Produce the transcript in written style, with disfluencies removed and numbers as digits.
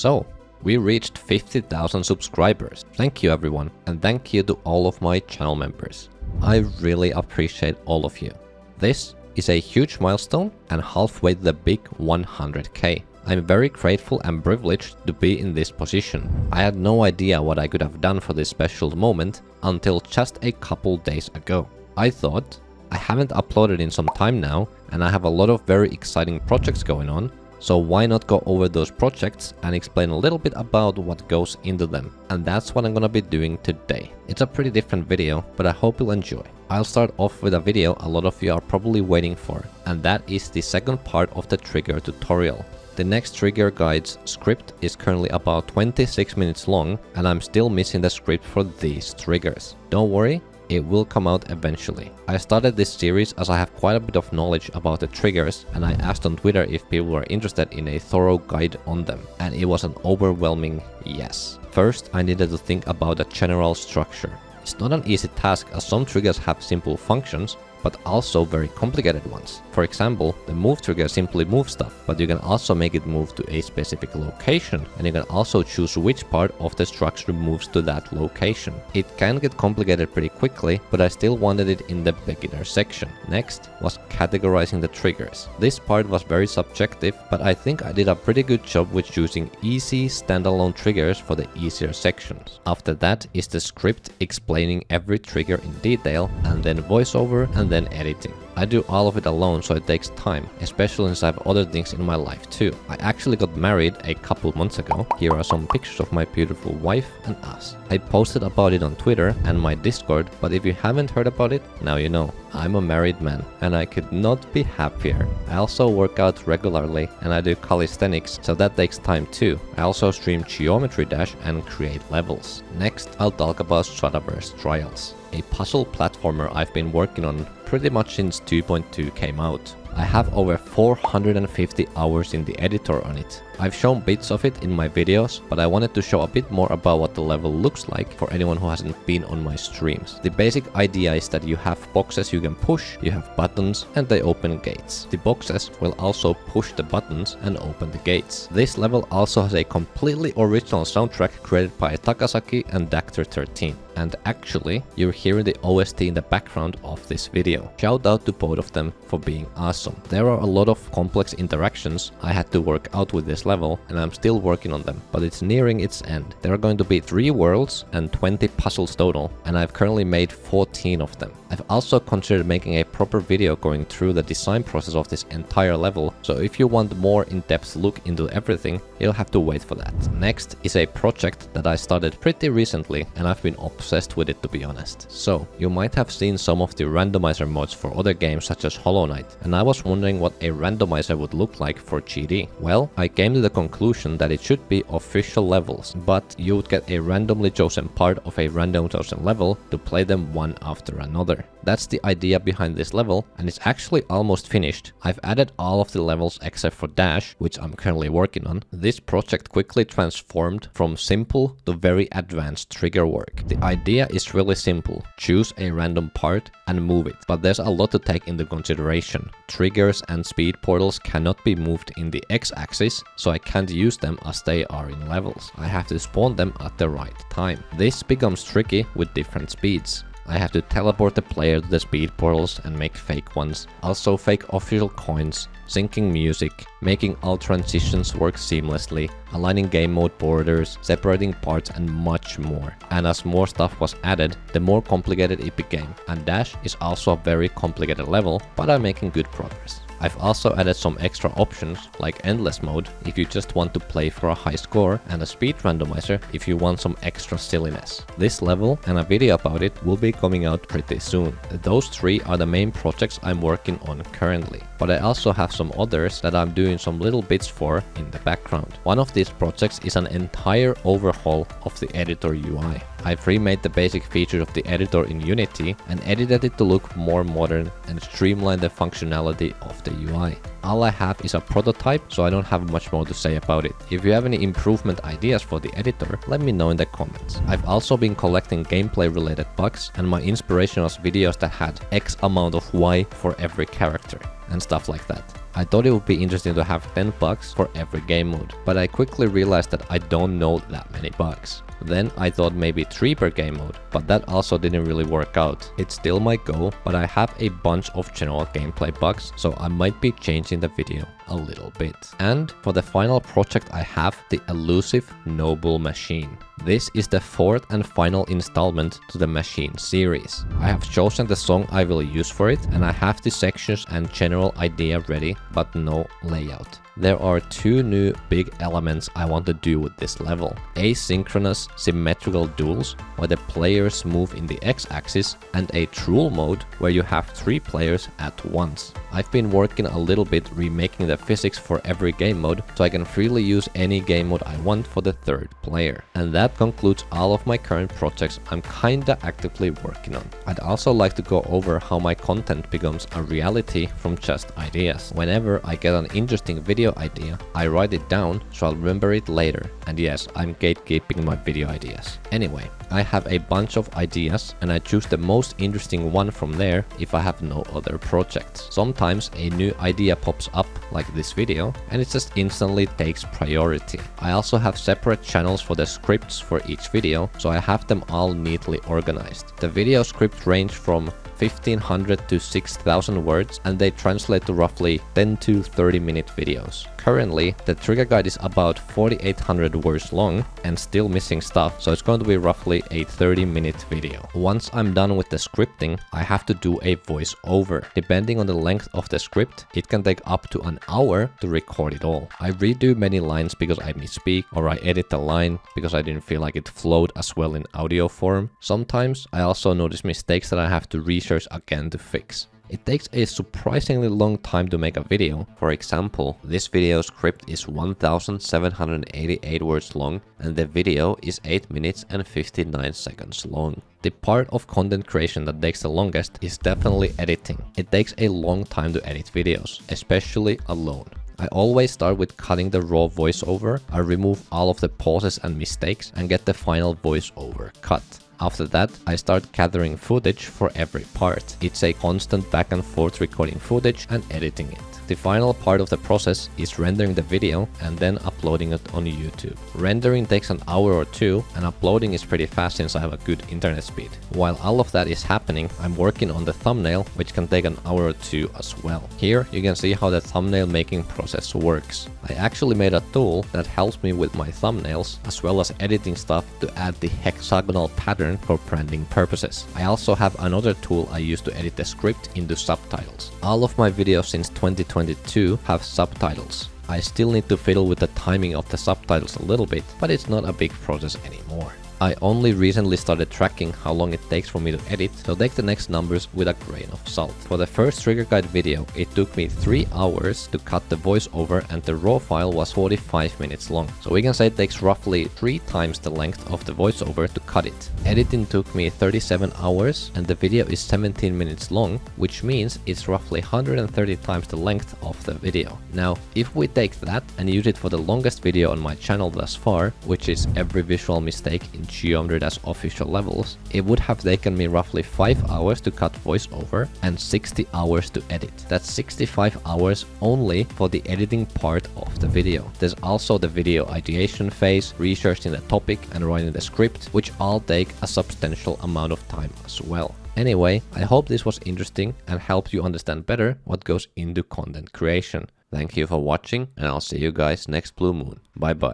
So, we reached 50,000 subscribers. Thank you everyone, and thank you to all of my channel members. I really appreciate all of you. This is a huge milestone and halfway to the big 100k. I'm very grateful and privileged to be in this position. I had no idea what I could have done for this special moment until just a couple days ago. I thought, I haven't uploaded in some time now, and I have a lot of very exciting projects going on, so why not go over those projects and explain a little bit about what goes into them. And that's what I'm gonna be doing today. It's a pretty different video, but I hope you'll enjoy. I'll start off with a video a lot of you are probably waiting for, and that is the second part of the trigger tutorial. The next trigger guide's script is currently about 26 minutes long, and I'm still missing the script for these triggers. Don't worry, it will come out eventually. I started this series as I have quite a bit of knowledge about the triggers, and I asked on Twitter if people were interested in a thorough guide on them, and it was an overwhelming yes. First, I needed to think about a general structure. It's not an easy task as some triggers have simple functions, but also very complicated ones. For example, the move trigger simply moves stuff, but you can also make it move to a specific location, and you can also choose which part of the structure moves to that location. It can get complicated pretty quickly, but I still wanted it in the beginner section. Next was categorizing the triggers. This part was very subjective, but I think I did a pretty good job with choosing easy standalone triggers for the easier sections. After that is the script explaining every trigger in detail, and then voiceover, and then editing. I do all of it alone, so it takes time, especially since I have other things in my life too. I actually got married a couple months ago. Here are some pictures of my beautiful wife and us. I posted about it on Twitter and my Discord, but if you haven't heard about it, now you know. I'm a married man, and I could not be happier. I also work out regularly, and I do calisthenics, so that takes time too. I also stream Geometry Dash and create levels. Next, I'll talk about Strataverse Trials, a puzzle platformer I've been working on pretty much since 2.2 came out. I have over 450 hours in the editor on it. I've shown bits of it in my videos, but I wanted to show a bit more about what the level looks like for anyone who hasn't been on my streams. The basic idea is that you have boxes you can push, you have buttons, and they open gates. The boxes will also push the buttons and open the gates. This level also has a completely original soundtrack created by Takasakii and Dactor13. And actually, you're hearing the OST in the background of this video. Shout out to both of them for being awesome. There are a lot of complex interactions I had to work out with this level, and I'm still working on them, but it's nearing its end. There are going to be 3 worlds and 20 puzzles total, and I've currently made 14 of them. I've also considered making a proper video going through the design process of this entire level, so if you want more in-depth look into everything, you'll have to wait for that. Next is a project that I started pretty recently, and I've been obsessed with it, to be honest. So, you might have seen some of the randomizer mods for other games such as Hollow Knight, and I was wondering what a randomizer would look like for GD. Well, I came to the conclusion that it should be official levels, but you would get a randomly chosen part of a random chosen level to play them one after another. That's the idea behind this level, and it's actually almost finished. I've added all of the levels except for Dash, which I'm currently working on. This project quickly transformed from simple to very advanced trigger work. The idea is really simple. Choose a random part and move it, but there's a lot to take into consideration. Triggers and speed portals cannot be moved in the x-axis, so I can't use them as they are in levels. I have to spawn them at the right time. This becomes tricky with different speeds. I have to teleport the player to the speed portals and make fake ones. Also fake official coins, syncing music, making all transitions work seamlessly, aligning game mode borders, separating parts, and much more. And as more stuff was added, the more complicated it became. And Dash is also a very complicated level, but I'm making good progress. I've also added some extra options like endless mode if you just want to play for a high score, and a speed randomizer if you want some extra silliness. This level and a video about it will be coming out pretty soon. Those 3 are the main projects I'm working on currently, but I also have some others that I'm doing some little bits for in the background. One of these projects is an entire overhaul of the editor UI. I've remade the basic features of the editor in Unity and edited it to look more modern and streamline the functionality of the UI. All I have is a prototype, so I don't have much more to say about it. If you have any improvement ideas for the editor, let me know in the comments. I've also been collecting gameplay related bugs, and my inspiration was videos that had X amount of Y for every character and stuff like that. I thought it would be interesting to have 10 bugs for every game mode, but I quickly realized that I don't know that many bugs. Then I thought maybe 3 per game mode, but that also didn't really work out. It's still my goal, but I have a bunch of general gameplay bugs, so I might be changing the video a little bit. And for the final project I have the elusive Noble Machine. This is the 4th and final installment to the Machine series. I have chosen the song I will use for it, and I have the sections and general idea ready, but no layout. There are 2 new big elements I want to do with this level. Asynchronous symmetrical duels, where the players move in the x-axis, and a Truel mode, where you have 3 players at once. I've been working a little bit remaking the physics for every game mode, so I can freely use any game mode I want for the 3rd player. And that concludes all of my current projects I'm kinda actively working on. I'd also like to go over how my content becomes a reality from just ideas. Whenever I get an interesting video idea, I write it down so I'll remember it later. And yes, I'm gatekeeping my video ideas. Anyway, I have a bunch of ideas and I choose the most interesting one from there if I have no other projects. Sometimes a new idea pops up like this video and it just instantly takes priority. I also have separate channels for the scripts for each video, so I have them all neatly organized. The video scripts range from 1500 to 6000 words and they translate to roughly 10 to 30 minute videos. Currently, the trigger guide is about 4800 words long and still missing stuff, so it's going to be roughly a 30-minute video. Once I'm done with the scripting, I have to do a voiceover. Depending on the length of the script, it can take up to an hour to record it all. I redo many lines because I misspeak, or I edit the line because I didn't feel like it flowed as well in audio form. Sometimes I also notice mistakes that I have to research again to fix. It takes a surprisingly long time to make a video. For example, this video script is 1788 words long and the video is 8 minutes and 59 seconds long. The part of content creation that takes the longest is definitely editing. It takes a long time to edit videos, especially alone. I always start with cutting the raw voiceover. I remove all of the pauses and mistakes and get the final voiceover cut. After that, I start gathering footage for every part. It's a constant back and forth recording footage and editing it. The final part of the process is rendering the video and then uploading it on YouTube. Rendering takes an hour or 2 and uploading is pretty fast since I have a good internet speed. While all of that is happening, I'm working on the thumbnail, which can take an hour or 2 as well. Here you can see how the thumbnail making process works. I actually made a tool that helps me with my thumbnails as well as editing stuff to add the hexagonal pattern for branding purposes. I also have another tool I use to edit the script into subtitles. All of my videos since 2022 have subtitles. I still need to fiddle with the timing of the subtitles a little bit, but it's not a big process anymore. I only recently started tracking how long it takes for me to edit, so take the next numbers with a grain of salt. For the first trigger guide video, it took me 3 hours to cut the voiceover and the raw file was 45 minutes long. So we can say it takes roughly 3 times the length of the voiceover to cut it. Editing took me 37 hours and the video is 17 minutes long, which means it's roughly 130 times the length of the video. Now, if we take that and use it for the longest video on my channel thus far, which is every visual mistake in Geometry as official levels, it would have taken me roughly 5 hours to cut voiceover and 60 hours to edit. That's 65 hours only for the editing part of the video. There's also the video ideation phase, researching the topic and writing the script, which all take a substantial amount of time as well. Anyway, I hope this was interesting and helped you understand better what goes into content creation. Thank you for watching and I'll see you guys next blue moon. Bye bye.